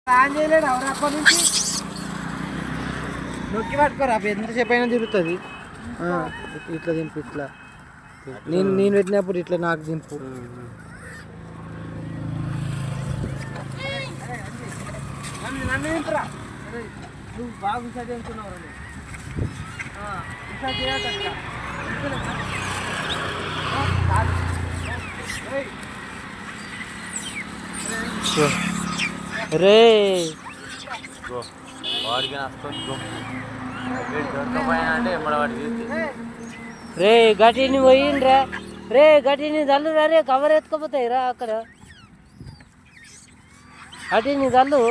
Plan చేయలేడు ఎవరు అప్పటి నుంచి నొక్కి పట్టుకోరా ఎంతసేపు అయినా తిరుగుతుంది. ఇట్లా దింపు, ఇట్లా నేను పెట్టినప్పుడు ఇట్లా నాకు దింపు. నన్ను దింపురా, నువ్వు బాగా విషయం తింటున్నావు. విషయం చేయట రే వాడికి అంటే వాడికి రే గట్టిని పోయిండ్రా, రే గట్టిని చల్లురా, రే కవర్ ఎత్తుకపోతాయి రా అక్కడ గట్టిని చల్లు.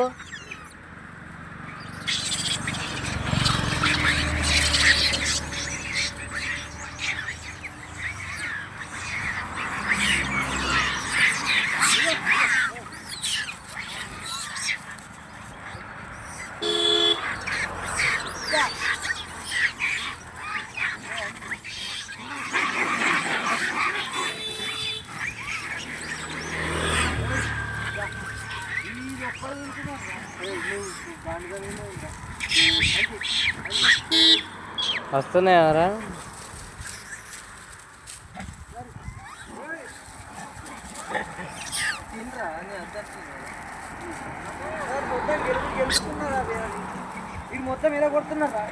వస్తున్నాయారా? ఇది మొత్తం ఎలా కొడుతున్నారా?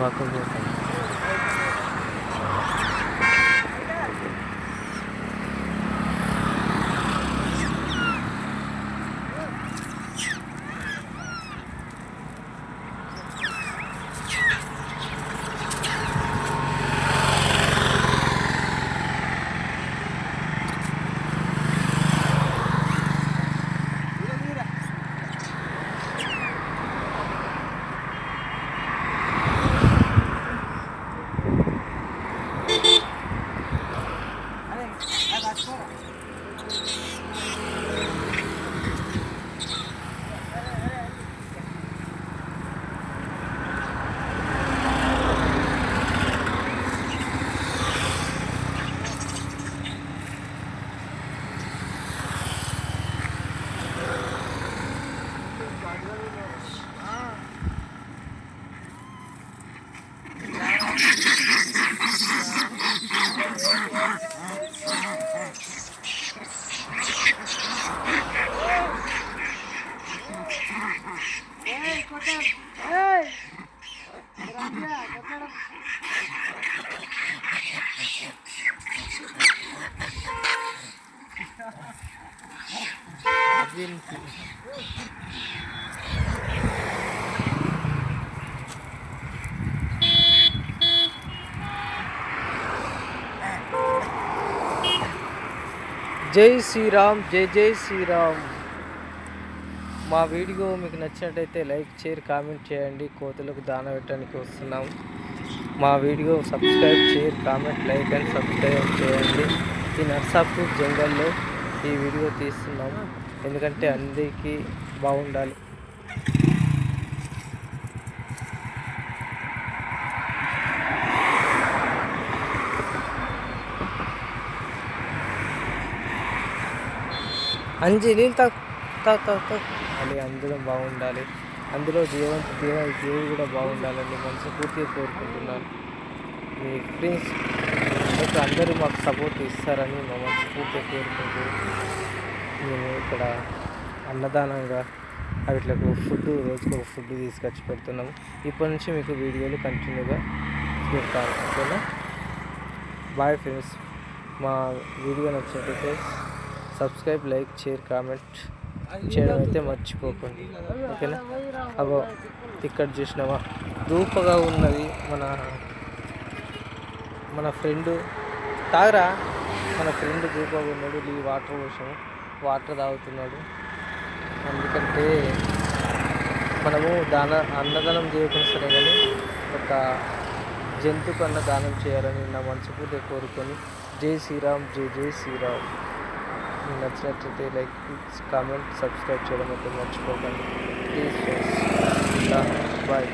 పక్కకు జై శ్రీరామ్, జై జై శ్రీరామ్. మా వీడియో మీకు నచ్చినట్టయితే లైక్, షేర్, కామెంట్ చేయండి. కోతులకు దాన పెట్టడానికి వస్తున్నాం. మా video subscribe, share, comment, like and subscribe చేయండి. ఈ నర్సాపూర్ జంగల్లో ఈ వీడియో తీస్తున్నాం ఎందుకంటే అందరికీ బాగుండాలి. నీళ్ళు అది అందులో బాగుండాలి. అందులో దేవుడు కూడా బాగుండాలని మనస్ఫూర్తిగా కోరుకుంటున్నాను. మీ ఫ్రెండ్స్ అందరూ మాకు సపోర్ట్ ఇస్తారని మా మనస్ఫూర్తిగా కోరుకుంటూ మేము ఇక్కడ అన్నదానంగా వీటికి రోజుకు ఒక ఫుడ్ తీసుకొచ్చి పెడుతున్నాము. ఇప్పటి నుంచి మీకు వీడియోలు కంటిన్యూగా పెడతాను. ఓకేనా? Bye friends. మా వీడియో నచ్చినట్లయితే సబ్స్క్రైబ్, లైక్, షేర్, కామెంట్ చేయడం అయితే మర్చిపోకండి. ఓకేనా? అగో ఇక్కడ చూసినావా దూపగా ఉన్నది మన ఫ్రెండ్ తాగరా. మన ఫ్రెండ్ దూపగా ఉన్నాడు. ఈ వాటర్ పోసాము, వాటర్ తాగుతున్నాడు. ఎందుకంటే మనము అన్నదానం చేయకుండా సరే కానీ ఒక జంతువుకు అన్నదానం చేయాలని నా మనస్ఫూర్తిగా కోరుకొని జై శ్రీరామ్, జై జై శ్రీరామ్. మీకు నచ్చినట్లయితే లైక్, కామెంట్, సబ్స్క్రైబ్ చేయడం అయితే మర్చిపోకండి ప్లీజ్ ఫ్రెండ్స్. బాయ్.